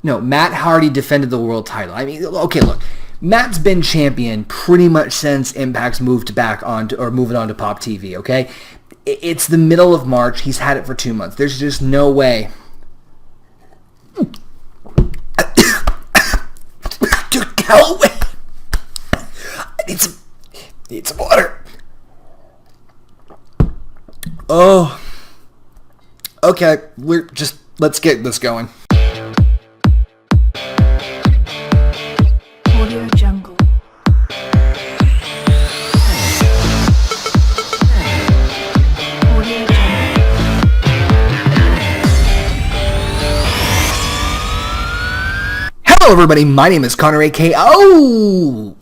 No, Matt Hardy defended the world title. I mean, okay, look. Matt's been champion pretty much since Impact's moved back on to, or moving on to Pop TV, okay? It's the middle of March. He's had it for 2 months. There's just no way. Dude, Galloway! I need some water. Oh. Okay, let's get this going. Audio Jungle. Audio Jungle. Hello everybody, my name is Connor A.K.O.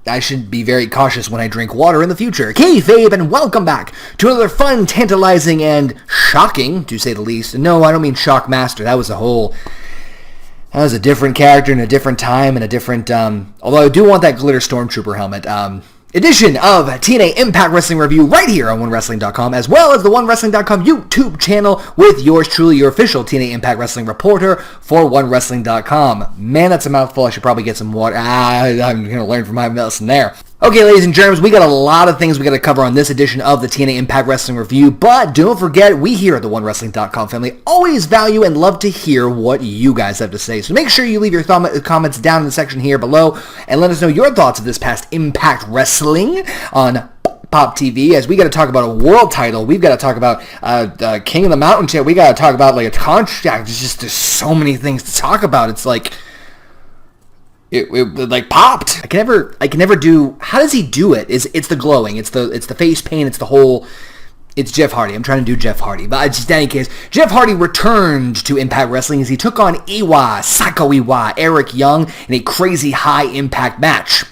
I should be very cautious when I drink water in the future. OKayFabe, and welcome back to another fun, tantalizing, and shocking, to say the least. No, I don't mean Shockmaster. That was a different character in a different time and a different, although I do want that glitter Stormtrooper helmet, edition of TNA Impact Wrestling Review right here on OneWrestling.com, as well as the OneWrestling.com YouTube channel with yours truly, your official TNA Impact Wrestling reporter for OneWrestling.com. Man, that's a mouthful. I should probably get some water. I'm going to learn from my lesson there. Okay, ladies and germs, we got a lot of things we got to cover on this edition of the TNA Impact Wrestling Review, but don't forget, we here at the OneWrestling.com family always value and love to hear what you guys have to say. So make sure you leave your comments down in the section here below and let us know your thoughts of this past Impact Wrestling on Pop TV, as we got to talk about a world title. We've got to talk about King of the Mountain shit. We got to talk about like a contract. There's so many things to talk about. It's like It like popped. I can never do. How does he do it? It's the glowing. It's the face paint. It's Jeff Hardy. I'm trying to do Jeff Hardy, but just in any case, Jeff Hardy returned to Impact Wrestling as he took on Psycho Eric Young in a crazy high impact match.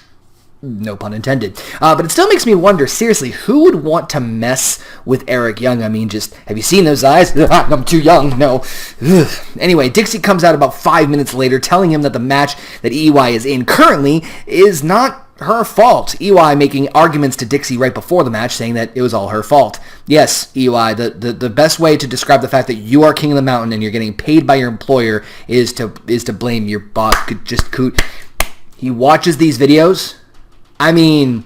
No pun intended. But it still makes me wonder, seriously, who would want to mess with Eric Young? I mean, just, have you seen those eyes? I'm too young, no. Ugh. Anyway, Dixie comes out about 5 minutes later telling him that the match that EY is in currently is not her fault. EY making arguments to Dixie right before the match, saying that it was all her fault. Yes, EY, the best way to describe the fact that you are king of the mountain and you're getting paid by your employer is to blame your boss. He watches these videos. I mean,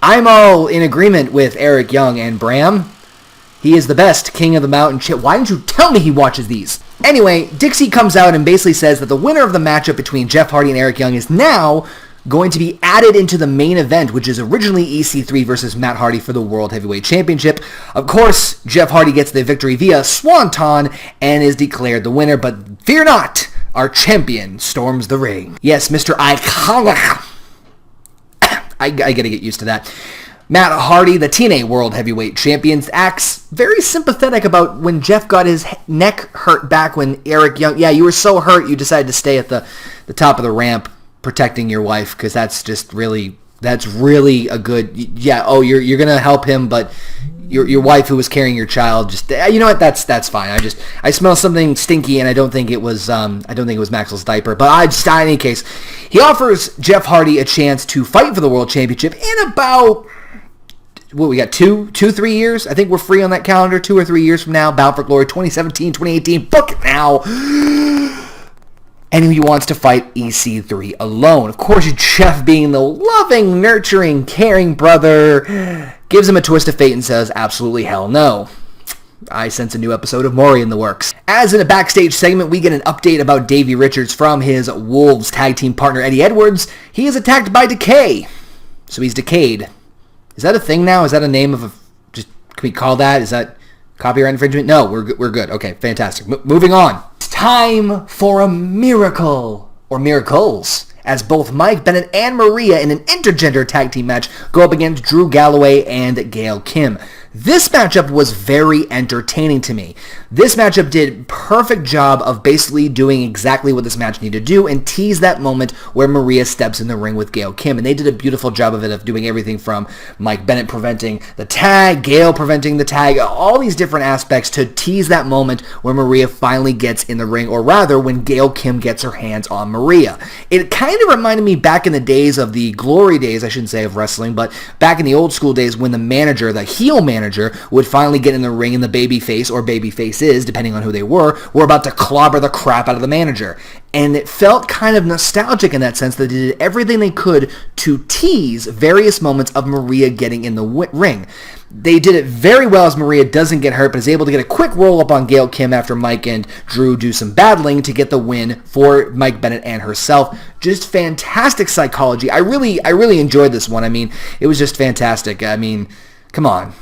I'm all in agreement with Eric Young and Bram. He is the best king of the mountain shit. Why didn't you tell me he watches these? Anyway, Dixie comes out and basically says that the winner of the matchup between Jeff Hardy and Eric Young is now going to be added into the main event, which is originally EC3 versus Matt Hardy for the World Heavyweight Championship. Of course, Jeff Hardy gets the victory via Swanton and is declared the winner, but fear not, our champion storms the ring. Yes, Mr. Iconic. I gotta get used to that. Matt Hardy, the TNA World Heavyweight Champion, acts very sympathetic about when Jeff got his neck hurt back when Eric Young... Yeah, you were so hurt you decided to stay at the top of the ramp protecting your wife, because that's really a good... Yeah, oh, you're gonna help him, but your wife who was carrying your child just... You know what? That's fine. I smell something stinky, and I don't think it was Maxwell's diaper. But in any case, he offers Jeff Hardy a chance to fight for the World Championship in about... What, we got 3 years? I think we're free on that calendar. 2 or 3 years from now. Bound for Glory 2017, 2018. Book it now! And he wants to fight EC3 alone. Of course, Jeff, being the loving, nurturing, caring brother, gives him a twist of fate and says, absolutely hell no. I sense a new episode of Maury in the works. As in a backstage segment, we get an update about Davey Richards from his Wolves tag team partner Eddie Edwards. He is attacked by decay. So he's decayed. Is that a thing now? Is that a name of a... Just, can we call that? Is that copyright infringement? No, we're good. Okay, fantastic. Moving on. It's time for a miracle. Or miracles. As both Mike Bennett and Maria in an intergender tag team match go up against Drew Galloway and Gail Kim. This matchup was very entertaining to me. This matchup did a perfect job of basically doing exactly what this match needed to do and tease that moment where Maria steps in the ring with Gail Kim. And they did a beautiful job of it, of doing everything from Mike Bennett preventing the tag, Gail preventing the tag, all these different aspects to tease that moment where Maria finally gets in the ring, or rather when Gail Kim gets her hands on Maria. It kind of reminded me back in the days of the glory days, I shouldn't say of wrestling, but back in the old school days when the manager, the heel manager, manager, would finally get in the ring and the babyface, or babyfaces, depending on who they were about to clobber the crap out of the manager. And it felt kind of nostalgic in that sense that they did everything they could to tease various moments of Maria getting in the ring. They did it very well as Maria doesn't get hurt, but is able to get a quick roll-up on Gail Kim after Mike and Drew do some battling to get the win for Mike Bennett and herself. Just fantastic psychology. I really enjoyed this one. I mean, it was just fantastic. I mean, come on.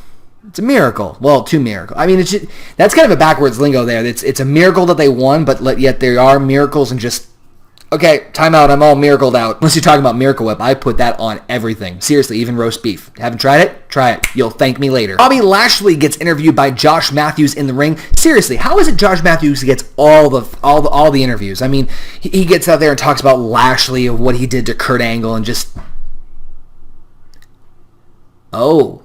It's a miracle. Well, two miracles. I mean, it's just, that's kind of a backwards lingo there. It's a miracle that they won, but yet there are miracles and just... Okay, time out. I'm all miracled out. Unless you're talking about Miracle Whip, I put that on everything. Seriously, even roast beef. Haven't tried it? Try it. You'll thank me later. Bobby Lashley gets interviewed by Josh Matthews in the ring. Seriously, how is it Josh Matthews gets all the interviews? I mean, he gets out there and talks about Lashley of what he did to Kurt Angle and just... Oh.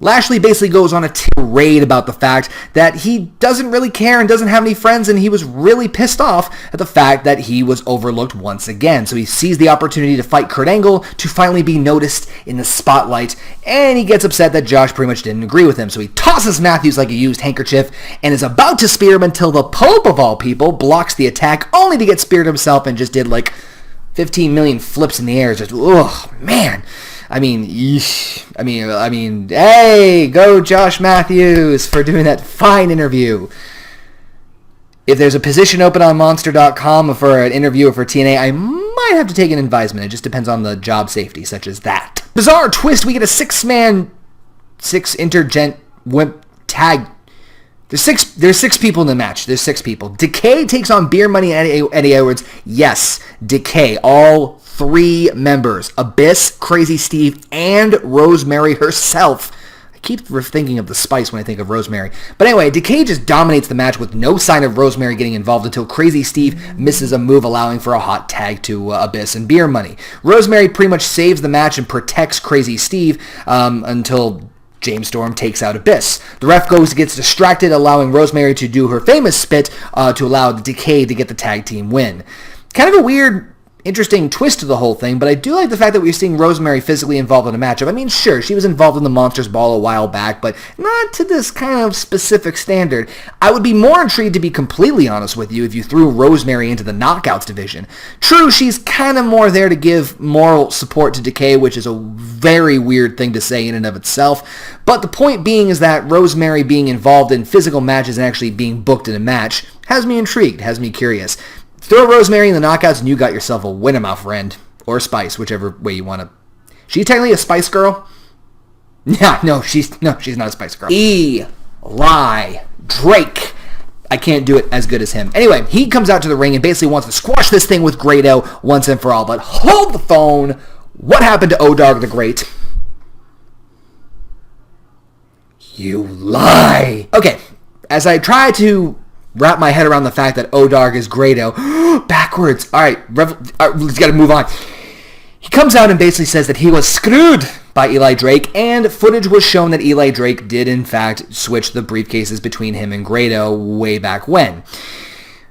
Lashley basically goes on a tirade about the fact that he doesn't really care and doesn't have any friends, and he was really pissed off at the fact that he was overlooked once again. So he sees the opportunity to fight Kurt Angle to finally be noticed in the spotlight, and he gets upset that Josh pretty much didn't agree with him. So he tosses Matthews like a used handkerchief and is about to spear him until the Pope of all people blocks the attack, only to get speared himself and just did like 15 million flips in the air. Just, oh man. I mean, hey, go Josh Matthews for doing that fine interview. If there's a position open on Monster.com for an interviewer for TNA, I might have to take an advisement. It just depends on the job safety, such as that. Bizarre twist, we get a six intergent wimp tag. There's six people in the match. There's six people. Decay takes on Beer Money and Eddie Edwards. Yes, Decay. All three members. Abyss, Crazy Steve, and Rosemary herself. I keep thinking of the Spice when I think of Rosemary. But anyway, Decay just dominates the match with no sign of Rosemary getting involved until Crazy Steve misses a move allowing for a hot tag to Abyss and Beer Money. Rosemary pretty much saves the match and protects Crazy Steve until James Storm takes out Abyss. The ref gets distracted, allowing Rosemary to do her famous spit to allow Decay to get the tag team win. Kind of a weird, interesting twist to the whole thing, but I do like the fact that we're seeing Rosemary physically involved in a matchup. I mean, sure, she was involved in the Monsters Ball a while back, but not to this kind of specific standard. I would be more intrigued, to be completely honest with you, if you threw Rosemary into the Knockouts division. True, she's kind of more there to give moral support to Decay, which is a very weird thing to say in and of itself, but the point being is that Rosemary being involved in physical matches and actually being booked in a match has me intrigued, has me curious. Throw Rosemary in the Knockouts and you got yourself a winner, my friend. Or Spice, whichever way you want to. She's technically a Spice Girl? Yeah, no, she's not a Spice Girl. Eli Drake. I can't do it as good as him. Anyway, he comes out to the ring and basically wants to squash this thing with Grado once and for all. But hold the phone. What happened to O-Dog the Great? You lie. Okay, as I try to wrap my head around the fact that O-Dog is Grado. Backwards. All right, let's got to move on. He comes out and basically says that he was screwed by Eli Drake, and footage was shown that Eli Drake did in fact switch the briefcases between him and Grado way back when.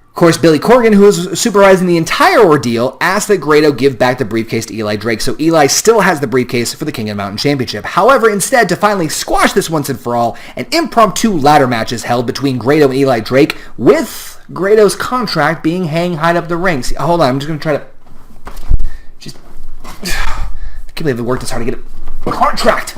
Of course, Billy Corgan, who was supervising the entire ordeal, asked that Grado give back the briefcase to Eli Drake, so Eli still has the briefcase for the King of the Mountain Championship. However, instead, to finally squash this once and for all, an impromptu ladder match is held between Grado and Eli Drake, with Grado's contract being hang high up the ring. See, hold on, I'm just going to try to... I can't believe they worked this hard to get a contract.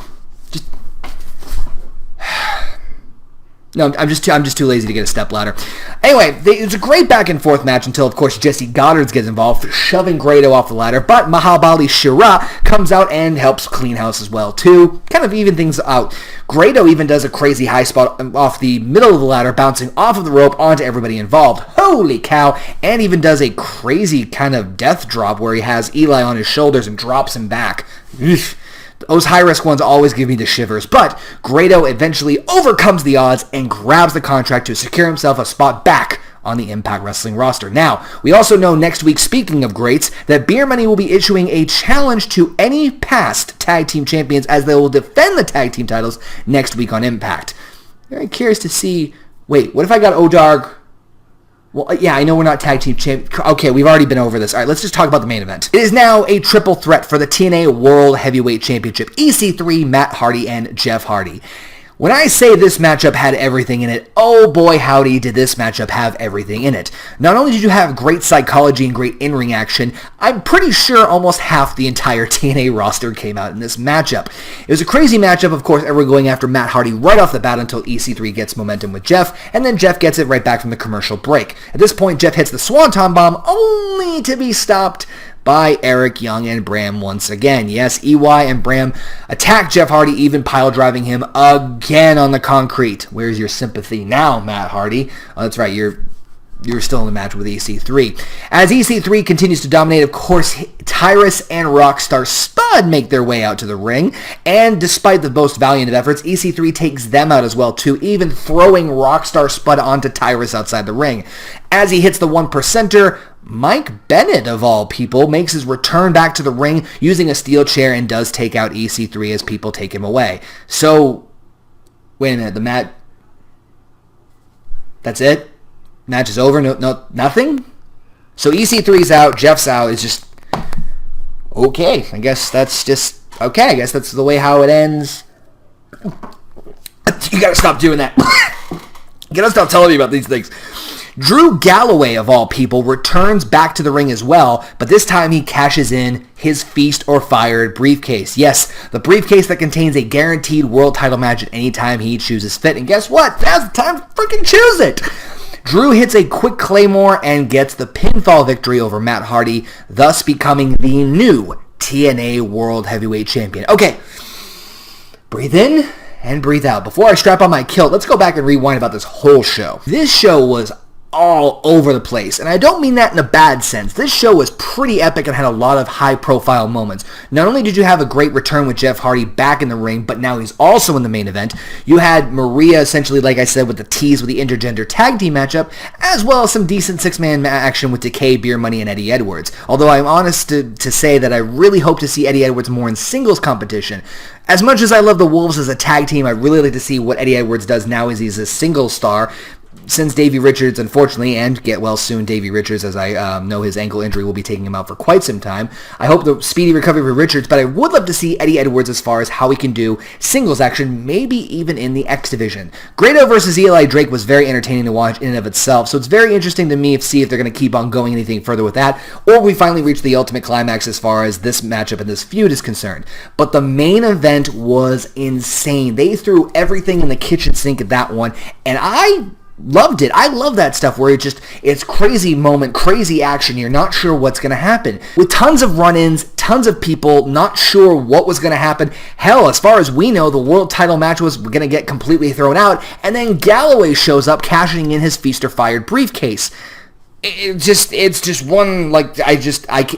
No, I'm just too lazy to get a step ladder. Anyway, it was a great back and forth match until, of course, Jesse Goddard gets involved, shoving Grado off the ladder. But Mahabali Shira comes out and helps clean house as well, too. Kind of even things out. Grado even does a crazy high spot off the middle of the ladder, bouncing off of the rope onto everybody involved. Holy cow! And even does a crazy kind of death drop where he has Eli on his shoulders and drops him back. Eesh. Those high-risk ones always give me the shivers, but Grado eventually overcomes the odds and grabs the contract to secure himself a spot back on the Impact Wrestling roster. Now, we also know next week, speaking of greats, that Beer Money will be issuing a challenge to any past tag team champions as they will defend the tag team titles next week on Impact. Very curious to see... Wait, what if I got O-Dog... Well, yeah, I know we're not tag team champ. Okay, we've already been over this. All right, let's just talk about the main event. It is now a triple threat for the TNA World Heavyweight Championship. EC3, Matt Hardy, and Jeff Hardy. When I say this matchup had everything in it, oh boy howdy did this matchup have everything in it. Not only did you have great psychology and great in-ring action, I'm pretty sure almost half the entire TNA roster came out in this matchup. It was a crazy matchup, of course, everyone going after Matt Hardy right off the bat until EC3 gets momentum with Jeff, and then Jeff gets it right back from the commercial break. At this point, Jeff hits the Swanton Bomb, only to be stopped by Eric Young and Bram once again. Yes, EY and Bram attack Jeff Hardy, even pile driving him again on the concrete. Where's your sympathy now, Matt Hardy? Oh, that's right, you're still in the match with EC3. As EC3 continues to dominate, of course, Tyrus and Rockstar Spud make their way out to the ring, and despite the most valiant of efforts, EC3 takes them out as well too, even throwing Rockstar Spud onto Tyrus outside the ring. As he hits the 1%er, Mike Bennett, of all people, makes his return back to the ring using a steel chair and does take out EC3 as people take him away. So, wait a minute, that's it? Match is over? No, nothing? So EC3's out, Jeff's out. It's just, okay, I guess that's just, okay, I guess that's the way how it ends. You gotta stop doing that. You gotta stop telling me about these things. Drew Galloway, of all people, returns back to the ring as well, but this time he cashes in his Feast or Fired briefcase. Yes, the briefcase that contains a guaranteed world title match at any time he chooses fit. And guess what? Now's the time to freaking choose it! Drew hits a quick Claymore and gets the pinfall victory over Matt Hardy, thus becoming the new TNA World Heavyweight Champion. Okay, breathe in and breathe out. Before I strap on my kilt, let's go back and rewind about this whole show. This show was all over the place, and I don't mean that in a bad sense. This show was pretty epic and had a lot of high-profile moments. Not only did you have a great return with Jeff Hardy back in the ring, but now he's also in the main event. You had Maria, essentially, like I said, with the tease with the intergender tag team matchup, as well as some decent six-man action with Decay, Beer Money, and Eddie Edwards. Although I'm honest to say that I really hope to see Eddie Edwards more in singles competition. As much as I love the Wolves as a tag team, I'd really like to see what Eddie Edwards does now as he's a single star. Since Davey Richards, unfortunately, and get well soon, Davey Richards, as I know his ankle injury will be taking him out for quite some time. I hope the speedy recovery for Richards, but I would love to see Eddie Edwards as far as how he can do singles action, maybe even in the X Division. Grado versus Eli Drake was very entertaining to watch in and of itself, so it's very interesting to me to see if they're going to keep on going anything further with that, or we finally reach the ultimate climax as far as this matchup and this feud is concerned. But the main event was insane. They threw everything in the kitchen sink at that one, and I loved it. I love that stuff where it's crazy moment, crazy action. You're not sure what's going to happen. With tons of run-ins, tons of people not sure what was going to happen. Hell, as far as we know, the world title match was going to get completely thrown out, and then Galloway shows up cashing in his Feast or Fired briefcase. It's just one, like,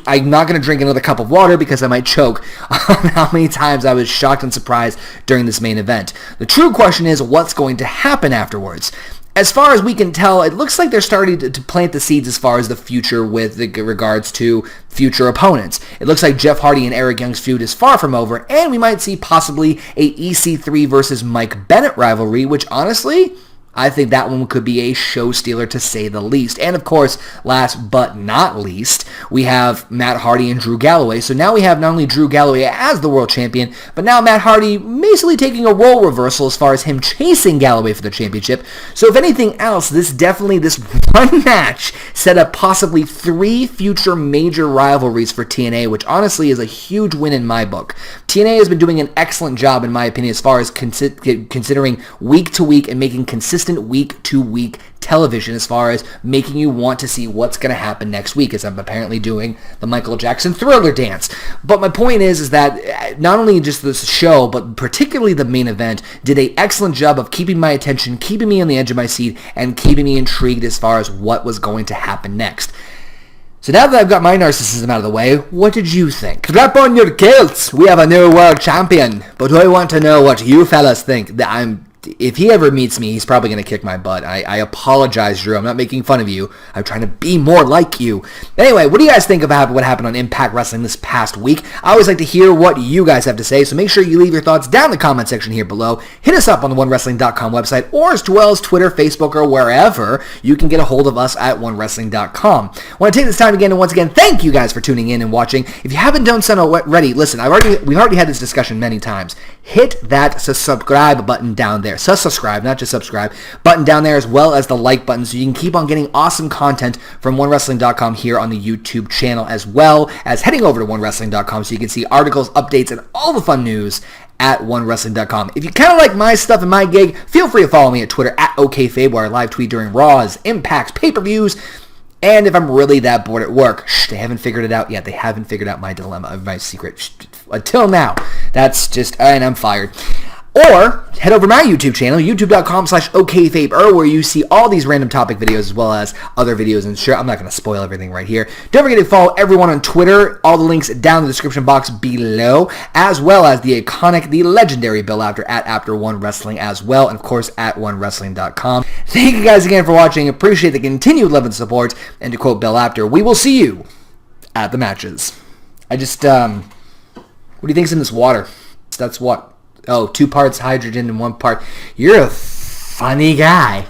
I'm not going to drink another cup of water because I might choke on how many times I was shocked and surprised during this main event. The true question is, what's going to happen afterwards? As far as we can tell, it looks like they're starting to plant the seeds as far as the future with regards to future opponents. It looks like Jeff Hardy and Eric Young's feud is far from over, and we might see possibly a EC3 versus Mike Bennett rivalry, which honestly, I think that one could be a show stealer to say the least. And of course, last but not least, we have Matt Hardy and Drew Galloway. So now we have not only Drew Galloway as the world champion, but now Matt Hardy basically taking a role reversal as far as him chasing Galloway for the championship. So if anything else, this one match set up possibly 3 future major rivalries for TNA, which honestly is a huge win in my book. TNA has been doing an excellent job, in my opinion, as far as considering week to week and making consistent week-to-week television as far as making you want to see what's going to happen next week, as I'm apparently doing the Michael Jackson Thriller dance. But my point is that not only just this show, but particularly the main event, did an excellent job of keeping my attention, keeping me on the edge of my seat, and keeping me intrigued as far as what was going to happen next. So now that I've got my narcissism out of the way, what did you think? Strap on your kilts! We have a new world champion! But I want to know what you fellas think. I'm if he ever meets me, he's probably going to kick my butt. I apologize, Drew. I'm not making fun of you. I'm trying to be more like you. Anyway, what do you guys think about what happened on Impact Wrestling this past week? I always like to hear what you guys have to say, so make sure you leave your thoughts down in the comment section here below. Hit us up on the OneWrestling.com website, or as well as Twitter, Facebook, or wherever you can get a hold of us at OneWrestling.com. I want to take this time again to once again thank you guys for tuning in and watching. If you haven't done so already, listen, we've already had this discussion many times. Hit that subscribe button down there. Subscribe, not just subscribe, button down there, as well as the like button, so you can keep on getting awesome content from OneWrestling.com here on the YouTube channel, as well as heading over to OneWrestling.com so you can see articles, updates, and all the fun news at OneWrestling.com. If you kind of like my stuff and my gig, feel free to follow me at Twitter at OKayFabe, where I live tweet during Raws, Impacts, pay-per-views, and if I'm really that bored at work. They haven't figured it out yet. They haven't figured out my dilemma, my secret. Until now. That's just, and I'm fired. Or head over to my YouTube channel, youtube.com/OKayFabe, where you see all these random topic videos as well as other videos. And sure, I'm not going to spoil everything right here. Don't forget to follow everyone on Twitter. All the links down in the description box below, as well as the iconic, the legendary Bill Apter at Apter1Wrestling as well, and of course at OneWrestling.com. Thank you guys again for watching. Appreciate the continued love and support. And to quote Bill Apter, we will see you at the matches. I just, what do you think's in this water? That's what? Oh, 2 parts hydrogen and 1 part. You're a funny guy.